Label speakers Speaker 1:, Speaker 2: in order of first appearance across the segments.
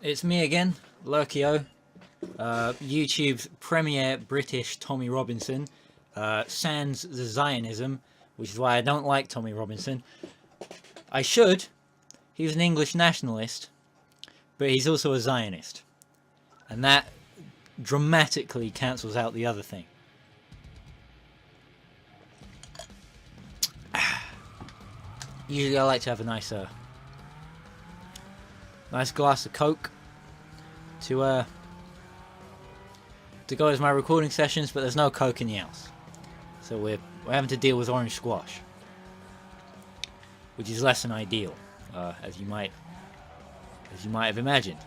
Speaker 1: It's me again, Lurkio, YouTube's premier British Tommy Robinson, sans the Zionism, which is why I don't like Tommy Robinson. I should. He's an English nationalist, but he's also a Zionist. And that dramatically cancels out the other thing. Usually I like to have a nice glass of Coke to go as my recording sessions, but there's no Coke in the house, so we're having to deal with orange squash, which is less than ideal, as you might have imagined.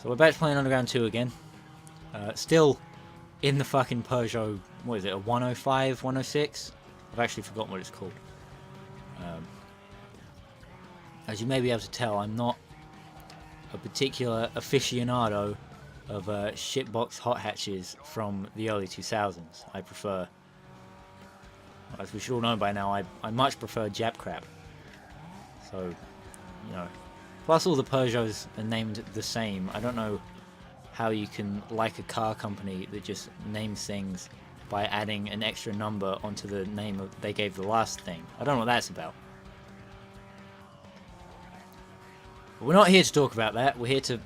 Speaker 1: So we're back to playing Underground 2 again. Still in the fucking Peugeot. What is it? A 105, 106? I've actually forgotten what it's called. As you may be able to tell, I'm not a particular aficionado of shitbox hot hatches from the early 2000s. I prefer, as we should all know by now, I much prefer Jap crap. So, you know, plus all the Peugeots are named the same. I don't know how you can like a car company that just names things by adding an extra number onto the name they gave the last thing. I don't know what that's about. But we're not here to talk about that. We're here to,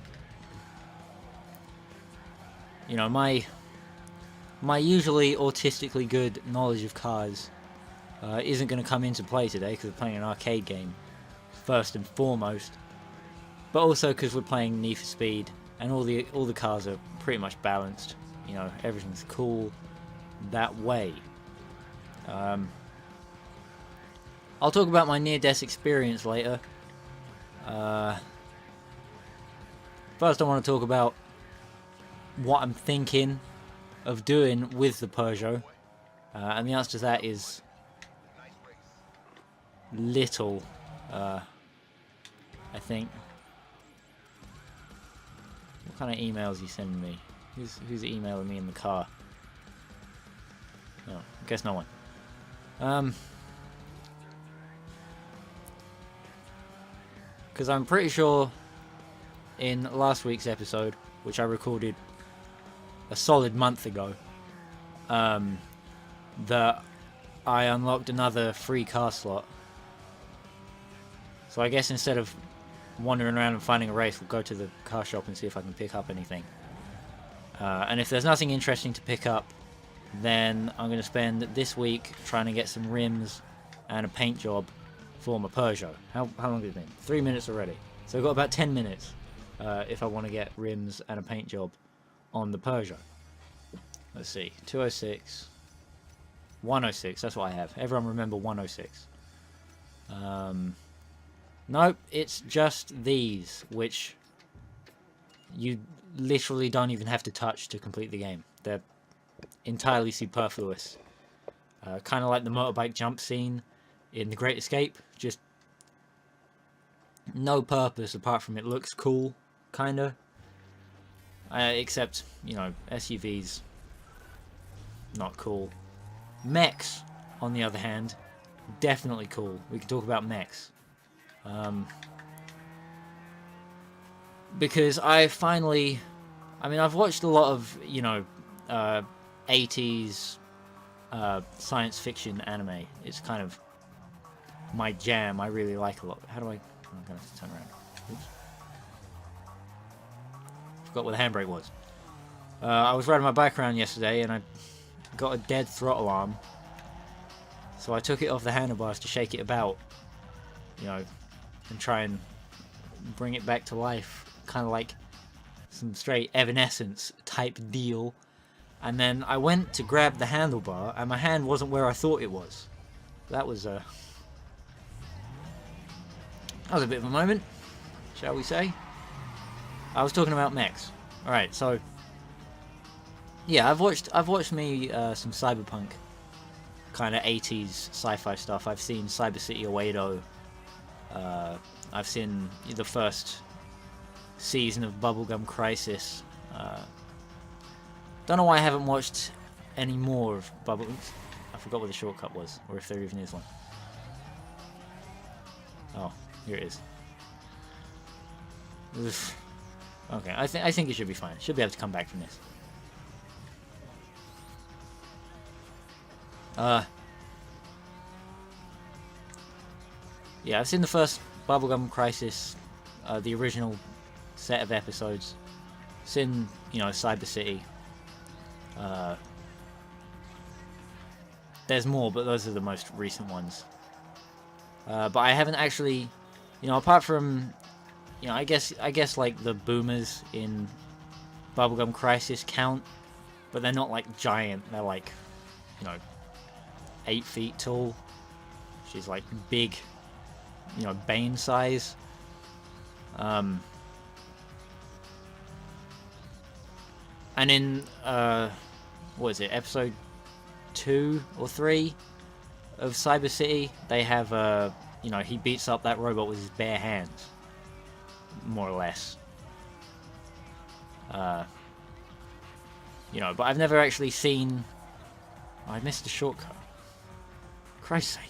Speaker 1: you know, my usually autistically good knowledge of cars isn't going to come into play today because we're playing an arcade game first and foremost, but also because we're playing Need for Speed and all the cars are pretty much balanced. You know, everything's cool that way. I'll talk about my near-death experience later. First I want to talk about what I'm thinking of doing with the Peugeot, and the answer to that is little, I think. What kind of emails are you sending me? Who's emailing me in the car? Oh, I guess no one. Because I'm pretty sure in last week's episode, which I recorded a solid month ago, that I unlocked another free car slot. So I guess instead of wandering around and finding a race, we'll go to the car shop and see if I can pick up anything. And if there's nothing interesting to pick up, then I'm going to spend this week trying to get some rims and a paint job for my Peugeot. How long has it been? 3 minutes already. So I've got about 10 minutes if I want to get rims and a paint job on the Peugeot. Let's see. 206. 106. That's what I have. Everyone remember 106. Nope. It's just these, which you literally don't even have to touch to complete the game. They're entirely superfluous. Kind of like the motorbike jump scene in The Great Escape, just no purpose apart from it looks cool, kinda. Except, you know, SUVs, not cool. Mechs, on the other hand, definitely cool. We can talk about mechs. Because I've watched a lot of, you know, 80s science fiction anime. It's kind of my jam. I really like a lot. How do I... I'm going to have to turn around. Oops. Forgot where the handbrake was. I was riding my bike around yesterday and I got a dead throttle arm. So I took it off the handlebars to shake it about, you know, and try and bring it back to life. Kind of like some straight Evanescence type deal. And then I went to grab the handlebar and my hand wasn't where I thought it was. That was a bit of a moment, shall we say. I was talking about mechs. Alright, so yeah, I've watched me some cyberpunk kind of 80s sci-fi stuff. I've seen Cyber City Oedo. I've seen the first season of Bubblegum Crisis. Don't know why I haven't watched any more of Bubblegum. I forgot what the shortcut was, or if there even is one. Oh, here it is. Okay, I think it should be fine. Should be able to come back from this. Yeah, I've seen the first Bubblegum Crisis, the original set of episodes. Seen, you know, Cyber City. There's more, but those are the most recent ones. But I haven't actually, you know, apart from, you know, I guess like the boomers in Bubblegum Crisis count, but they're not like giant. They're like, you know, 8 feet tall. She's like big, you know, Bane size. And in what is it, episode 2 or 3 of Cyber City, they have you know, he beats up that robot with his bare hands, more or less. You know, but I've never actually seen. Oh, I missed a shortcut. Christ's sake.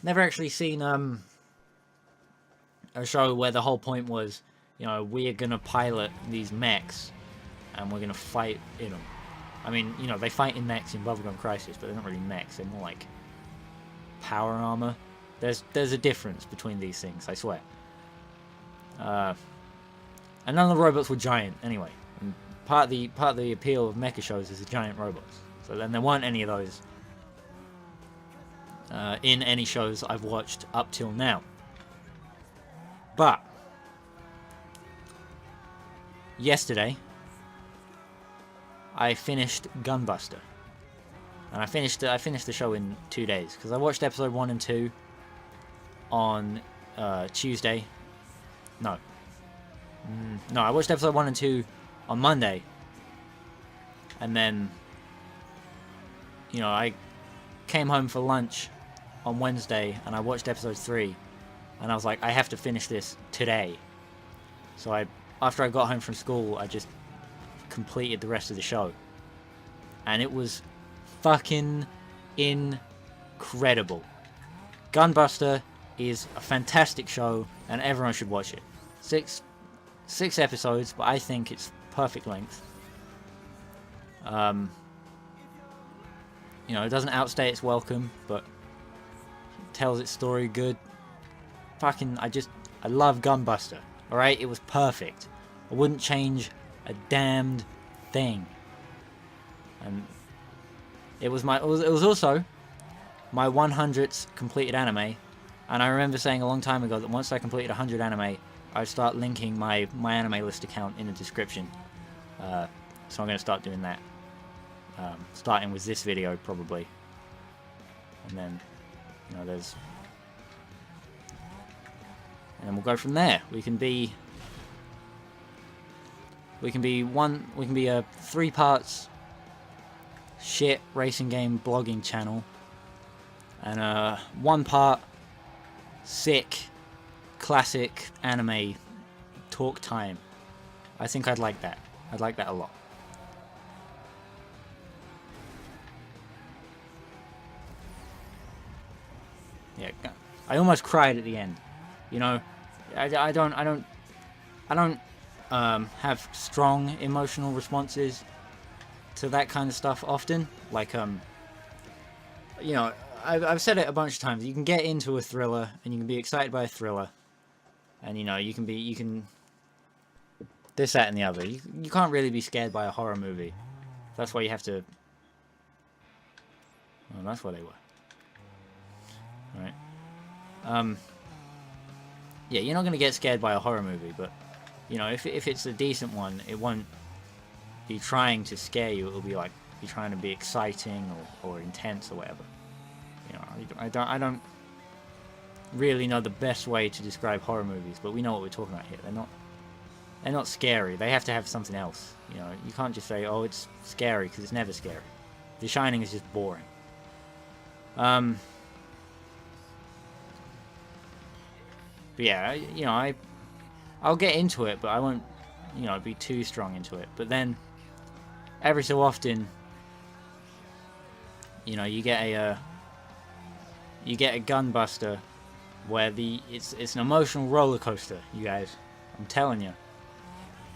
Speaker 1: Never actually seen a show where the whole point was, you know, we're gonna pilot these mechs and we're gonna fight in them. I mean, you know, they fight in mechs in Bubblegum Crisis, but they're not really mechs. They're more like power armor. There's a difference between these things, I swear. And none of the robots were giant anyway. And part of the appeal of mecha shows is the giant robots. So then there weren't any of those in any shows I've watched up till now. But yesterday I finished Gunbuster, and I finished the show in 2 days because I watched episode 1 and 2 on Tuesday. No, I watched episode 1 and 2 on Monday, and then, you know, I came home for lunch on Wednesday and I watched episode 3, and I was like, I have to finish this today. So after I got home from school, I just completed the rest of the show, and it was fucking incredible. Gunbuster is a fantastic show, and everyone should watch it. Six episodes, but I think it's perfect length. You know, it doesn't outstay its welcome, but it tells its story good. Fucking, I love Gunbuster. Alright, it was perfect. I wouldn't change a damned thing. And it was also my 100th completed anime, and I remember saying a long time ago that once I completed 100 anime, I'd start linking my anime list account in the description. So I'm going to start doing that. Starting with this video, probably. And then, you know, and then we'll go from there. We can be a 3 parts shit racing game blogging channel, and 1 part sick classic anime talk time. I think I'd like that. I'd like that a lot. Yeah, I almost cried at the end. You know, I don't have strong emotional responses to that kind of stuff often. Like, you know, I've said it a bunch of times. You can get into a thriller and you can be excited by a thriller, and you know, you can this, that, and the other. You can't really be scared by a horror movie. That's why you have to. Oh, that's where they were. Right. Yeah, you're not going to get scared by a horror movie, but, you know, if it's a decent one, it won't be trying to scare you. It'll be like, be trying to be exciting or intense or whatever. You know, I don't really know the best way to describe horror movies, but we know what we're talking about here. They're not scary. They have to have something else. You know, you can't just say, oh, it's scary, because it's never scary. The Shining is just boring. But yeah, you know, I'll get into it, but I won't, you know, be too strong into it. But then, every so often, you know, you get a Gunbuster where it's an emotional roller coaster, you guys. I'm telling you.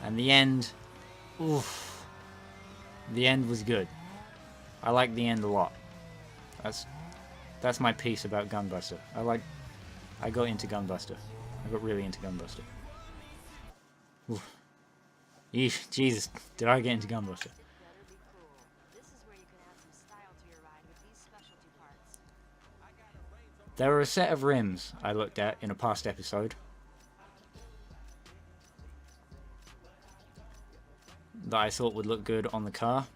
Speaker 1: And the end, oof, the end was good. I like the end a lot. That's my piece about Gunbuster. I got into Gunbuster. I got really into Gunbuster. Oof. Yeesh, Jesus, did I get into Gunbuster? There were a set of rims I looked at in a past episode that I thought would look good on the car.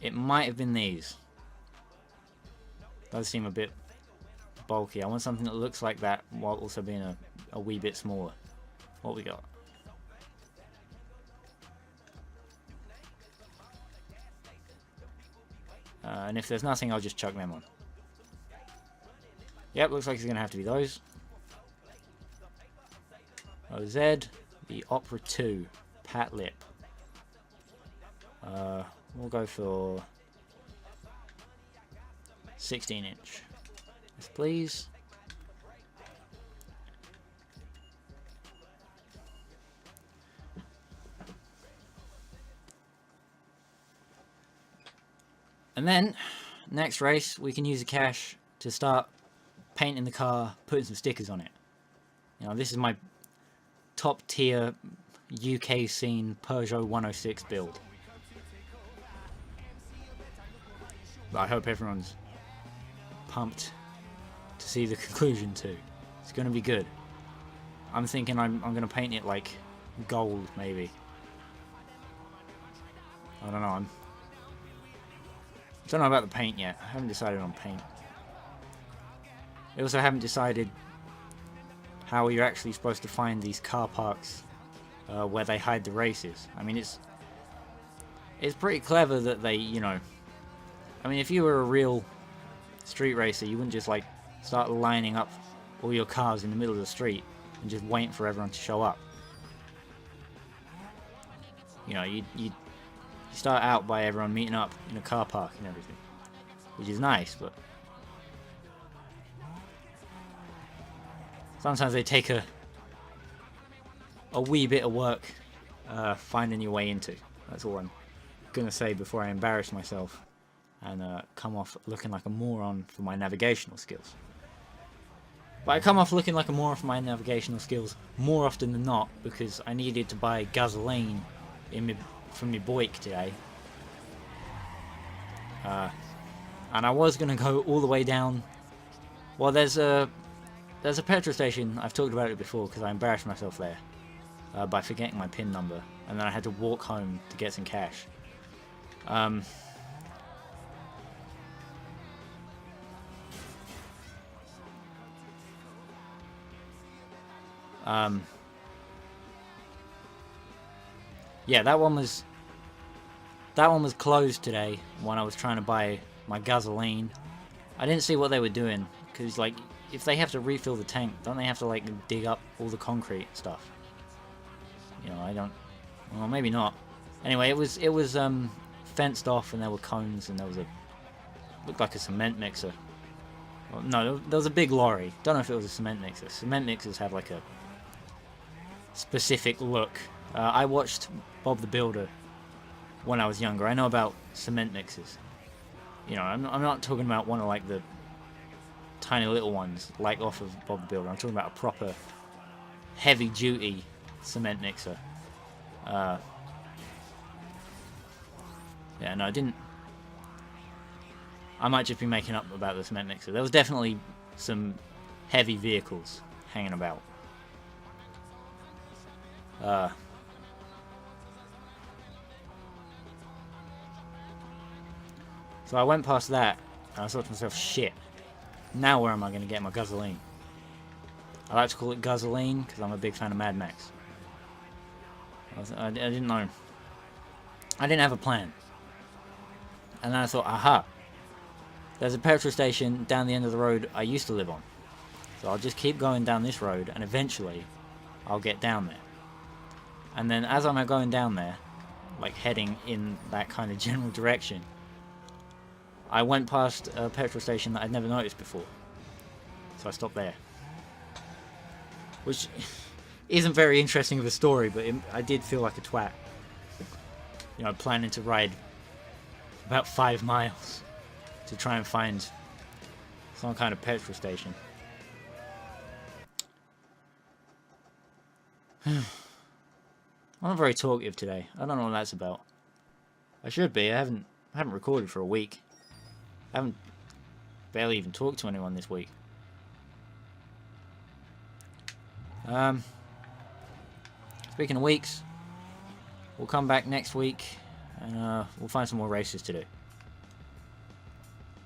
Speaker 1: It might have been these. Those seem a bit bulky. I want something that looks like that while also being a wee bit smaller. What we got? And if there's nothing, I'll just chuck them on. Yep, looks like it's going to have to be those. OZ, the Opera 2, Pat Lip. We'll go for 16 inch. Yes, please. And then, next race, we can use the cash to start painting the car, putting some stickers on it. You know, this is my top tier UK scene Peugeot 106 build. But I hope everyone's pumped to see the conclusion too. It's going to be good. I'm thinking I'm going to paint it like gold, maybe. I don't know. I don't know about the paint yet. I haven't decided on paint. I also haven't decided how you're actually supposed to find these car parks where they hide the races. I mean, it's pretty clever that they, you know... I mean, if you were a real street racer, you wouldn't just, like, start lining up all your cars in the middle of the street and just waiting for everyone to show up. You know, you start out by everyone meeting up in a car park and everything, which is nice, but sometimes they take a wee bit of work finding your way into. That's all I'm gonna say before I embarrass myself and come off looking like a moron for my navigational skills. But I come off looking like a moron for my navigational skills more often than not because I needed to buy gasoline from my bike today. And I was going to go all the way down. Well, there's a petrol station. I've talked about it before because I embarrassed myself there by forgetting my PIN number, and then I had to walk home to get some cash. Yeah, that one was closed today when I was trying to buy my gasoline. I didn't see what they were doing because, like, if they have to refill the tank, don't they have to, like, dig up all the concrete stuff? You know, I don't. Well, maybe not. Anyway, it was fenced off, and there were cones, and there was looked like a cement mixer. Well, no, there was a big lorry. Don't know if it was a cement mixer. Cement mixers have like a specific look. I watched Bob the Builder when I was younger. I know about cement mixers. You know, I'm not talking about one of like the tiny little ones like off of Bob the Builder. I'm talking about a proper heavy duty cement mixer. Yeah, no, I didn't. I might just be making up about the cement mixer. There was definitely some heavy vehicles hanging about. So I went past that, and I thought to myself, shit, now where am I going to get my gasoline? I like to call it gasoline, because I'm a big fan of Mad Max. I didn't know. I didn't have a plan. And then I thought, aha, there's a petrol station down the end of the road I used to live on. So I'll just keep going down this road, and eventually I'll get down there. And then as I'm going down there, like heading in that kind of general direction, I went past a petrol station that I'd never noticed before. So I stopped there. Which isn't very interesting of a story, but I did feel like a twat. You know, planning to ride about 5 miles to try and find some kind of petrol station. I'm not very talkative today. I don't know what that's about. I should be. I haven't recorded for a week. I haven't barely even talked to anyone this week. Speaking of weeks, we'll come back next week and we'll find some more races to do.